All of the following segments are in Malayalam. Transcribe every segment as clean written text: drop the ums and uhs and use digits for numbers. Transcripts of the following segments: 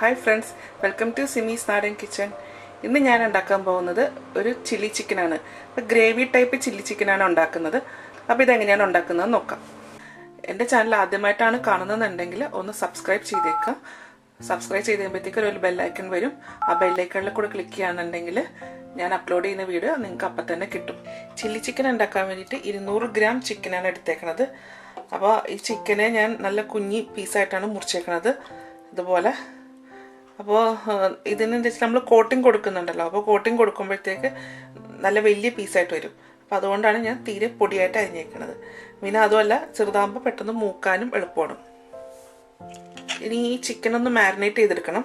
Hi friends, welcome to Simis Nadan kitchen. ഇന്ന് ഞാൻ ഉണ്ടാക്കാൻ പോകുന്നത് ഒരു ചില്ലി ചിക്കൻ ആണ്. ഗ്രേവി ടൈപ്പ് ചില്ലി ചിക്കൻ ആണ് ഉണ്ടാക്കുന്നത്. അപ്പോൾ ഇത് എങ്ങനെയാണ് ഉണ്ടാക്കുന്നത് നോക്കാം. എൻ്റെ ചാനൽ ആദ്യമായിട്ടാണ് കാണുന്നതെന്നുണ്ടെങ്കിൽ ഒന്ന് സബ്സ്ക്രൈബ് ചെയ്തേക്കുക. സബ്സ്ക്രൈബ് ചെയ്തതിനേക്ക് ഒരു ബെൽ ഐക്കൺ വരും. ആ ബെൽ ഐക്കണിൽ കൂടെ ക്ലിക്ക് ചെയ്യുകയാണെന്നുണ്ടെങ്കിൽ ഞാൻ അപ്ലോഡ് ചെയ്യുന്ന വീഡിയോ നിങ്ങൾക്ക് അപ്പം തന്നെ കിട്ടും. ചില്ലി ചിക്കൻ ഉണ്ടാക്കാൻ വേണ്ടിയിട്ട് 200 ഗ്രാം ചിക്കനാണ് എടുത്തേക്കണത്. അപ്പോൾ ഈ ചിക്കനെ ഞാൻ നല്ല കുഞ്ഞി പീസായിട്ടാണ് മുറിച്ചേക്കണത്. ഇതുപോലെ അപ്പോൾ ഇതിനനുസരിച്ച് നമ്മൾ കോട്ടിങ് കൊടുക്കുന്നുണ്ടല്ലോ. അപ്പോൾ കോട്ടിങ് കൊടുക്കുമ്പോഴത്തേക്ക് നല്ല വലിയ പീസായിട്ട് വരും. അപ്പോൾ അതുകൊണ്ടാണ് ഞാൻ തീരെ പൊടിയായിട്ട് അരിഞ്ഞേക്കുന്നത്. പിന്നെ അതുമല്ല ചെറുതാകുമ്പോൾ പെട്ടെന്ന് മൂക്കാനും എളുപ്പമാണ്. ഇനി ഈ ചിക്കൻ ഒന്ന് മാരിനേറ്റ് ചെയ്തെടുക്കണം.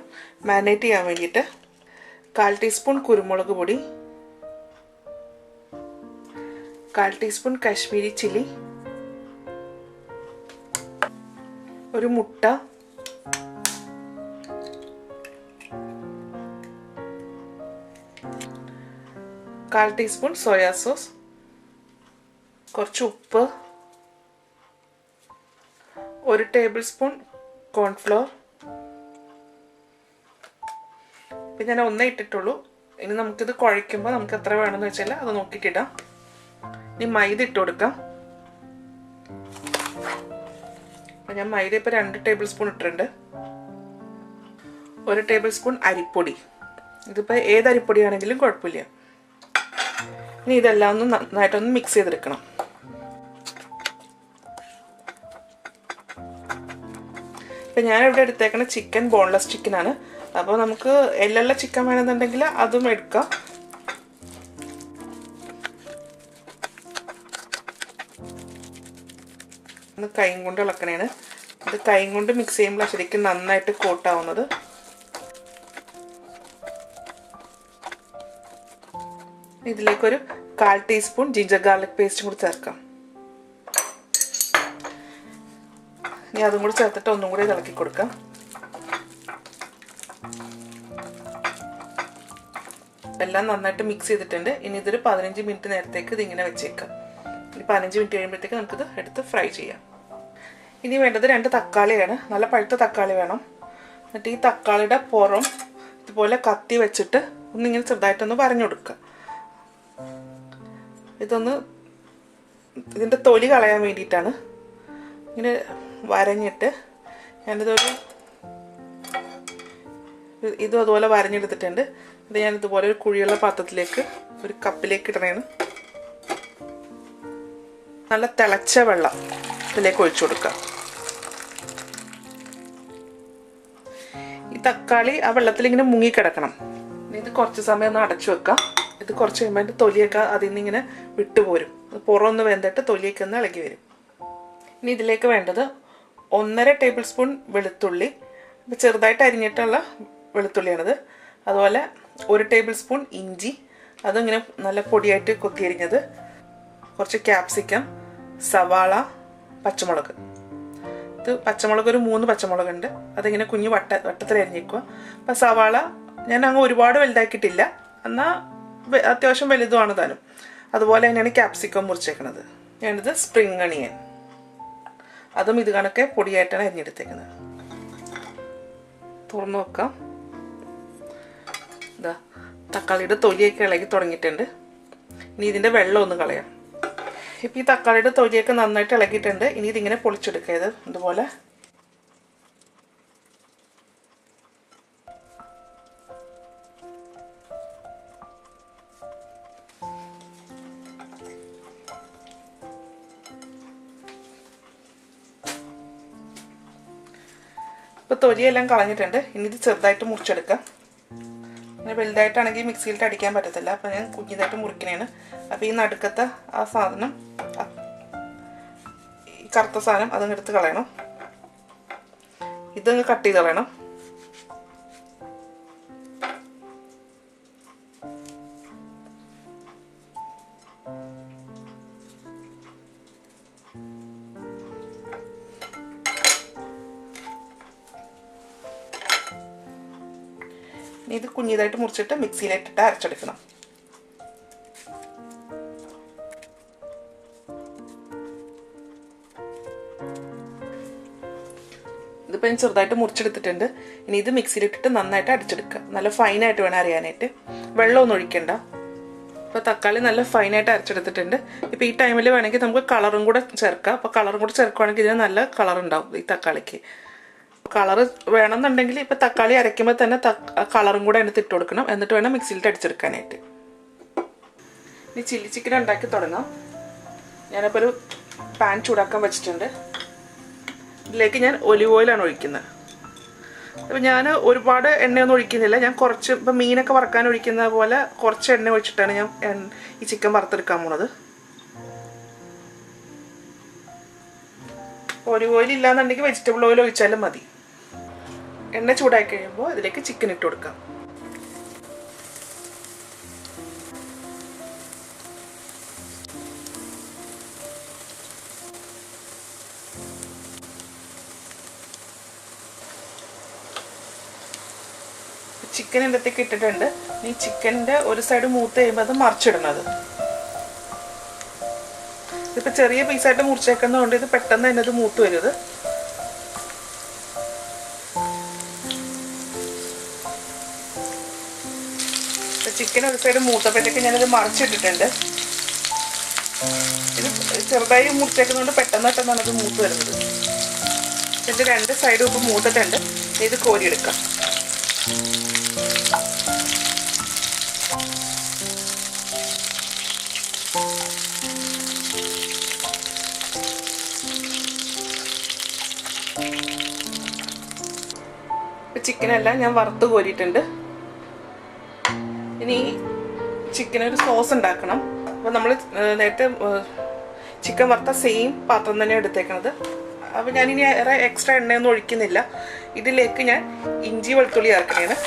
മാരിനേറ്റ് ചെയ്യാൻ വേണ്ടിയിട്ട് 1/4 ടീസ്പൂൺ കുരുമുളക് പൊടി, 1/4 ടീസ്പൂൺ കാശ്മീരി ചില്ലി, ഒരു മുട്ട, കാൽ ടീസ്പൂൺ സോയാ സോസ്, കുറച്ച് ഉപ്പ്, 1 ടേബിൾ സ്പൂൺ കോൺഫ്ലോർ. ഇപ്പം ഞാൻ ഒന്നേ ഇട്ടിട്ടുള്ളൂ. ഇനി നമുക്കിത് കുഴയ്ക്കുമ്പോൾ നമുക്ക് എത്ര വേണമെന്ന് വെച്ചാൽ അത് നോക്കിയിട്ടിടാം. ഇനി മൈദ ഇട്ട് കൊടുക്കാം. അപ്പം ഞാൻ മൈദ ഇപ്പോൾ 2 ടേബിൾ സ്പൂൺ ഇട്ടിട്ടുണ്ട്. 1 ടേബിൾ സ്പൂൺ അരിപ്പൊടി. ഇതിപ്പോൾ ഏത് അരിപ്പൊടിയാണെങ്കിലും കുഴപ്പമില്ല. ഇനി ഇതെല്ലാം ഒന്ന് നന്നായിട്ടൊന്ന് മിക്സ് ചെയ്തെടുക്കണം. ഇപ്പം ഞാനിവിടെ എടുത്തേക്കുന്ന ചിക്കൻ ബോൺലെസ് ചിക്കനാണ്. അപ്പോൾ നമുക്ക് എല്ലുള്ള ചിക്കൻ വേണമെന്നുണ്ടെങ്കിൽ അതും എടുക്കാം. ഒന്ന് കൈ കൊണ്ട് ഇളക്കണേണ്. ഇത് കൈ കൊണ്ട് മിക്സ് ചെയ്യുമ്പോൾ ശരിക്കും നന്നായിട്ട് കോട്ടാവുന്നത്. ഇതിലേക്കൊരു 1/4 ടീസ്പൂൺ ജിഞ്ചർ ഗാർലിക് പേസ്റ്റും കൂടി ചേർക്കാം. ഇനി അതും കൂടി ചേർത്തിട്ട് ഒന്നും കൂടി ഇളക്കി കൊടുക്കാം. എല്ലാം നന്നായിട്ട് മിക്സ് ചെയ്തിട്ടുണ്ട്. ഇനി ഇതൊരു 15 മിനിറ്റ് നേരത്തേക്ക് ഇതിങ്ങനെ വെച്ചേക്കാം. ഇനി 15 മിനിറ്റ് കഴിയുമ്പോഴത്തേക്ക് നമുക്കിത് എടുത്ത് ഫ്രൈ ചെയ്യാം. ഇനി വേണ്ടത് 2 തക്കാളിയാണ്. നല്ല പഴുത്ത തക്കാളി വേണം. എന്നിട്ട് ഈ തക്കാളിയുടെ പുറം ഇതുപോലെ കത്തി വെച്ചിട്ട് ഒന്നിങ്ങനെ ചെറുതായിട്ടൊന്ന് വരഞ്ഞു കൊടുക്കുക. ഇതിൻ്റെ തൊലി കളയാൻ വേണ്ടിയിട്ടാണ് ഇങ്ങനെ വരഞ്ഞിട്ട് ഇതും അതുപോലെ വരഞ്ഞെടുത്തിട്ടുണ്ട്. ഇത് ഞാനിതുപോലെ ഒരു കുഴിയുള്ള പാത്രത്തിലേക്ക് ഒരു കപ്പിലേക്ക് ഇടണേണ്. നല്ല തിളച്ച വെള്ളം ഇതിലേക്ക് ഒഴിച്ചു കൊടുക്കുക. ഈ തക്കാളി ആ വെള്ളത്തിൽ ഇങ്ങനെ മുങ്ങിക്കിടക്കണം. ഇത് കുറച്ച് സമയം ഒന്ന് അടച്ചു വെക്കാം. ഇത് കുറച്ച് കഴിയുമ്പോൾ അതിൻ്റെ തൊലിയൊക്കെ അതിൽ നിന്ന് ഇങ്ങനെ വിട്ടുപോരും. പുറമൊന്ന് വെന്തിട്ട് തൊലിയൊക്കെ ഒന്ന് ഇളകി വരും. ഇനി ഇതിലേക്ക് വേണ്ടത് 1.5 ടേബിൾ സ്പൂൺ വെളുത്തുള്ളി. ഇപ്പോൾ ചെറുതായിട്ട് അരിഞ്ഞിട്ടുള്ള വെളുത്തുള്ളിയാണിത്. അതുപോലെ 1 ടേബിൾ സ്പൂൺ ഇഞ്ചി, അതിങ്ങനെ നല്ല പൊടിയായിട്ട് കൊത്തിയരിഞ്ഞത്, കുറച്ച് ക്യാപ്സിക്കം, സവാള, പച്ചമുളക്. ഇത് പച്ചമുളക് ഒരു 3 പച്ചമുളകുണ്ട്. അതിങ്ങനെ കുഞ്ഞ് വട്ടത്തിൽ അരിഞ്ഞേക്കുക. അപ്പം സവാള ഞാൻ അങ്ങ് ഒരുപാട് വലുതാക്കിയിട്ടില്ല, എന്നാൽ അത്യാവശ്യം വലുതുമാണ് താനും. അതുപോലെ തന്നെയാണ് ക്യാപ്സിക്കം മുറിച്ചേക്കുന്നത്. ഞാനിത് സ്പ്രിംഗ് അണിയൻ, അതും ഇത് കണക്കെ പൊടിയായിട്ടാണ് അരിഞ്ഞെടുത്തേക്കുന്നത്. തുറന്നു നോക്കാം. ഇതാ തക്കാളിയുടെ തൊലിയൊക്കെ ഇളകി തുടങ്ങിയിട്ടുണ്ട്. ഇനി ഇതിൻ്റെ വെള്ളം ഒന്ന് കളയാം. ഇപ്പം ഈ തക്കാളിയുടെ തൊലിയൊക്കെ നന്നായിട്ട് ഇളകിയിട്ടുണ്ട്. ഇനി ഇതിങ്ങനെ പൊളിച്ചെടുക്കുക. ഇതുപോലെ ഇപ്പോൾ തൊലിയെല്ലാം കളഞ്ഞിട്ടുണ്ട്. ഇനി ഇത് ചെറുതായിട്ട് മുറിച്ചെടുക്കാം. പിന്നെ വലുതായിട്ടാണെങ്കിൽ മിക്സിയിലിട്ട് അടിക്കാൻ പറ്റത്തില്ല. അപ്പോൾ ഞാൻ കുഞ്ഞിതായിട്ട് മുറിക്കണേണ്. അപ്പോൾ ഈ നടുക്കത്തെ ആ സാധനം, ഈ കറുത്ത സാധനം അതങ്ങ് എടുത്ത് കളയണം. ഇതങ്ങ് കട്ട് ചെയ്ത് കളയണം. ഇത് കുഞ്ഞിതായിട്ട് മുറിച്ചിട്ട് മിക്സിയിലിട്ടിട്ട് അരച്ചെടുക്കണം. ഇതിപ്പോൾ ഞാൻ ചെറുതായിട്ട് മുറിച്ചെടുത്തിട്ടുണ്ട്. ഇനി ഇത് മിക്സിയിലിട്ടിട്ട് നന്നായിട്ട് അടിച്ചെടുക്കുക. നല്ല ഫൈനായിട്ട് വേണം അരിയാനായിട്ട്, വെള്ളമൊന്നും ഒഴിക്കണ്ട. അപ്പോൾ തക്കാളി നല്ല ഫൈനായിട്ട് അരച്ചെടുത്തിട്ടുണ്ട്. ഇപ്പോൾ ഈ ടൈമിൽ വേണമെങ്കിൽ നമുക്ക് കളറും കൂടെ ചേർക്കാം. അപ്പോൾ കളറും കൂടെ ചേർക്കുകയാണെങ്കിൽ ഇതിന് നല്ല കളർ ഉണ്ടാവും ഈ തക്കാളിക്ക്. കളറ് വേണമെന്നുണ്ടെങ്കിൽ ഇപ്പോൾ തക്കാളി അരയ്ക്കുമ്പോൾ തന്നെ കളറും കൂടെ അതിനകത്ത് ഇട്ട് കൊടുക്കണം. എന്നിട്ട് വേണം മിക്സിയിലിട്ട് അടിച്ചെടുക്കാനായിട്ട്. ഇനി ചില്ലി ചിക്കൻ ഉണ്ടാക്കി തുടങ്ങാം. ഞാനപ്പോൾ ഒരു പാൻ ചൂടാക്കാൻ വെച്ചിട്ടുണ്ട്. ഇതിലേക്ക് ഞാൻ ഒലിവ് ഓയിലാണ് ഒഴിക്കുന്നത്. അപ്പോൾ ഞാൻ ഒരുപാട് എണ്ണയൊന്നും ഒഴിക്കുന്നില്ല. ഞാൻ കുറച്ച് ഇപ്പം മീനൊക്കെ വറുക്കാൻ ഒഴിക്കുന്ന പോലെ കുറച്ച് എണ്ണ ഒഴിച്ചിട്ടാണ് ഞാൻ ഈ ചിക്കൻ വറുത്തെടുക്കാൻ പോണത്. ഒലിവ് ഓയിൽ ഇല്ലാന്നുണ്ടെങ്കിൽ വെജിറ്റബിൾ ഓയിൽ ഒഴിച്ചാലും മതി. എണ്ണ ചൂടാക്കി കഴിയുമ്പോൾ ഇതിലേക്ക് ചിക്കൻ ഇട്ട് കൊടുക്കാം. ചിക്കൻ ഇതിനകത്തേക്ക് ഇട്ടിട്ടുണ്ട്. ഈ ചിക്കൻ്റെ ഒരു സൈഡ് മൂത്ത് കഴിയുമ്പോൾ അത് മറിച്ചിടുന്നത്. ഇതിപ്പോൾ ചെറിയ പീസായിട്ട് മുറിച്ചേക്കുന്നതുകൊണ്ട് ഇത് പെട്ടെന്ന് തന്നെ ഇത് മൂത്ത് വരുന്നത്. ചിക്കൻ ഒരു സൈഡ് മൂത്തപ്പോഴത്തേക്ക് ഞാനിത് മറിച്ചിട്ടിട്ടുണ്ട്. ഇത് ചെറുതായി മുറിച്ചേക്കുന്നതുകൊണ്ട് പെട്ടെന്ന് പെട്ടെന്നാണ് ഇത് മൂത്ത് വരുന്നത്. ഇതിൻ്റെ രണ്ട് സൈഡും ഇപ്പോൾ മൂത്തിട്ടുണ്ട്. ഇത് കോരിയെടുക്കാം. ചിക്കനെല്ലാം ഞാൻ വറുത്ത് കോരിയിട്ടുണ്ട്. ഇനി ചിക്കനൊരു സോസ് ഉണ്ടാക്കണം. അപ്പോൾ നമ്മൾ നേരത്തെ ചിക്കൻ വറുത്ത സെയിം പാത്രം തന്നെ എടുത്തേക്കണത്. അപ്പോൾ ഞാനിനി വേറെ എക്സ്ട്രാ എണ്ണയൊന്നും ഒഴിക്കുന്നില്ല. ഇതിലേക്ക് ഞാൻ ഇഞ്ചി വെളുത്തുള്ളി ചേർക്കണേന്.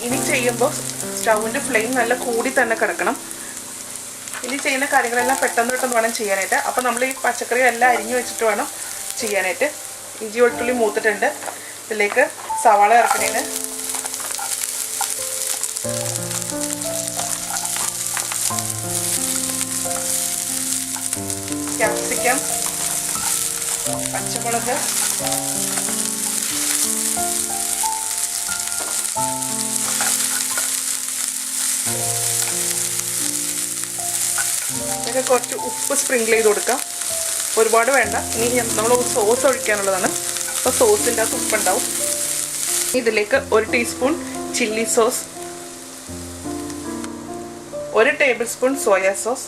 ഇനി ചെയ്യുമ്പോൾ സ്റ്റൗവിൻ്റെ ഫ്ലെയിം നല്ല കൂടി തന്നെ കിടക്കണം. ഇനി ചെയ്യുന്ന കാര്യങ്ങളെല്ലാം പെട്ടെന്ന് പെട്ടെന്ന് വേണം ചെയ്യാനായിട്ട്. അപ്പോൾ നമ്മൾ ഈ പച്ചക്കറി എല്ലാം അരിഞ്ഞു വെച്ചിട്ട് വേണം ചെയ്യാനായിട്ട്. ഇഞ്ചി വെളുത്തുള്ളി മൂത്തിട്ടുണ്ട്. ഇതിലേക്ക് സവാള ചേർക്കണേന്. ക്യാപ്സിക്കം, പച്ചമുളക്, ഇതൊക്കെ കുറച്ച് ഉപ്പ് സ്പ്രിങ്കിൾ ചെയ്ത് കൊടുക്കാം. ഒരുപാട് വേണ്ട. ഇനി നമ്മൾ സോസ് ഒഴിക്കാനുള്ളതാണ്. അപ്പോൾ സോസിൻ്റെ അകത്ത് ഉപ്പുണ്ടാവും. ഇതിലേക്ക് 1 teaspoon chilli sauce, 1 table spoon soya sauce,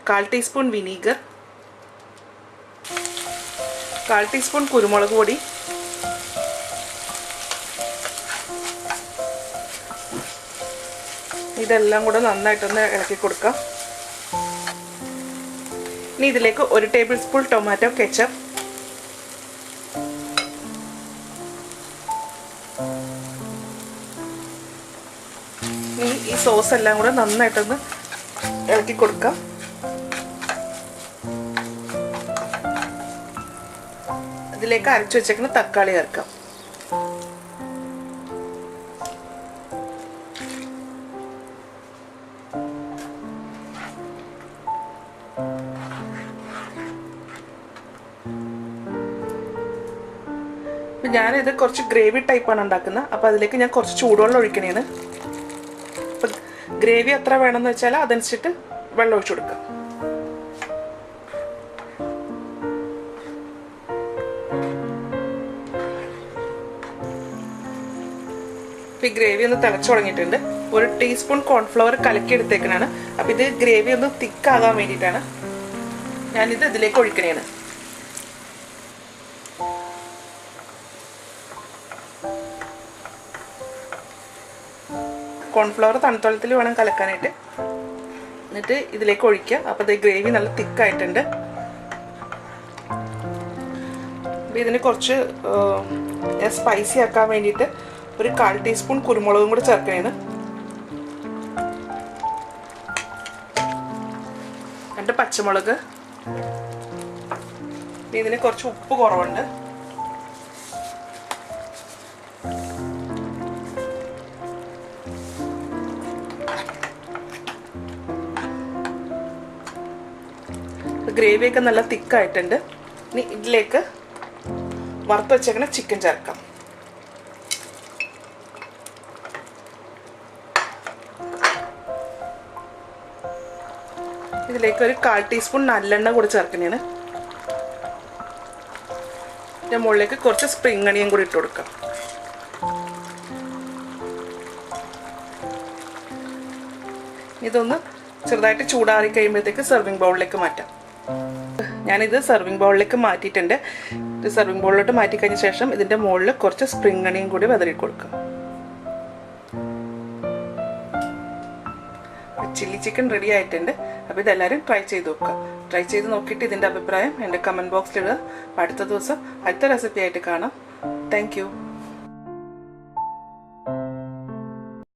1/4 teaspoon vinegar, 1/4 teaspoon കുരുമുളക് പൊടി, ഇതെല്ലാം കൂടെ നന്നായിട്ടൊന്ന് ഇളക്കി കൊടുക്കാം. ഇനി ഇതിലേക്ക് 1 ടേബിൾ സ്പൂൺ ടൊമാറ്റോ കെച്ചപ്പ്, ഇനി ഈ സോസ് എല്ലാം കൂടെ നന്നായിട്ടൊന്ന് ഇളക്കി കൊടുക്കാം. ഇതിലേക്ക് അരച്ചു വെച്ചേക്കുന്ന തക്കാളി ചേർക്കാം. ഞാനിത് കുറച്ച് ഗ്രേവി ടൈപ്പാണ് ഉണ്ടാക്കുന്നത്. അപ്പോൾ അതിലേക്ക് ഞാൻ കുറച്ച് ചൂടുവെള്ളം ഒഴിക്കണേന്ന്. അപ്പം ഗ്രേവി എത്ര വേണമെന്ന് വെച്ചാൽ അതനുസരിച്ചിട്ട് വെള്ളം ഒഴിച്ചു കൊടുക്കാം. അപ്പോൾ ഈ ഗ്രേവി ഒന്ന് തിളച്ചു തുടങ്ങിയിട്ടുണ്ട്. 1 ടീസ്പൂൺ കോൺഫ്ലവർ കലക്കി എടുത്തേക്കണാണ്. അപ്പോൾ ഇത് ഗ്രേവി ഒന്ന് തിക്കാകാൻ വേണ്ടിയിട്ടാണ് ഞാനിത് ഇതിലേക്ക് ഒഴിക്കണേന്ന്. കോൺഫ്ലവർ തണുത്തളത്തിൽ വേണം കലക്കാനായിട്ട്. എന്നിട്ട് ഇതിലേക്ക് ഒഴിക്കുക. അപ്പോൾ ഇത് ഗ്രേവി നല്ല തിക്കായിട്ടുണ്ട്. അപ്പോൾ ഇതിന് കുറച്ച് സ്പൈസി ആക്കാൻ വേണ്ടിയിട്ട് 1/4 ടീസ്പൂൺ കുരുമുളകും കൂടി ചേർക്കണേന്ന്. 2 പച്ചമുളക്. ഇതിന് കുറച്ച് ഉപ്പ് കുറവുണ്ട്. ഗ്രേവിയൊക്കെ നല്ല തിക്കായിട്ടുണ്ട്. ഇനി ഇതിലേക്ക് വറുത്ത് വെച്ചേക്കണ ചിക്കൻ ചേർക്കാം. ഇതിലേക്ക് ഒരു 1/4 ടീസ്പൂൺ നല്ലെണ്ണ കൂടി ചേർക്കുന്നതാണ്. ഇതിൻ്റെ മുകളിലേക്ക് കുറച്ച് സ്പ്രിംഗ് അണിയൻ കൂടി ഇട്ട് കൊടുക്കാം. ഇതൊന്ന് ചെറുതായിട്ട് ചൂടാറി കഴിയുമ്പോഴത്തേക്ക് സെർവിങ് ബൗളിലേക്ക് മാറ്റാം. ഞാനിത് സെർവിങ് ബൗളിലേക്ക് മാറ്റിയിട്ടുണ്ട്. ഇത് സെർവിങ് ബൗളിലോട്ട് മാറ്റി കഴിഞ്ഞ ശേഷം ഇതിൻ്റെ മുകളിൽ കുറച്ച് സ്പ്രിംഗ് അണിയും കൂടി വിതറി കൊടുക്കാം. ചില്ലി ചിക്കൻ റെഡി ആയിട്ടുണ്ട്. അപ്പോൾ ഇതെല്ലാവരും ട്രൈ ചെയ്ത് നോക്കുക. ട്രൈ ചെയ്ത് നോക്കിയിട്ട് ഇതിൻ്റെ അഭിപ്രായം എൻ്റെ കമൻറ്റ് ബോക്സിലിടുക. അടുത്ത ദിവസം അടുത്ത റെസിപ്പി ആയിട്ട് കാണാം. Thank you.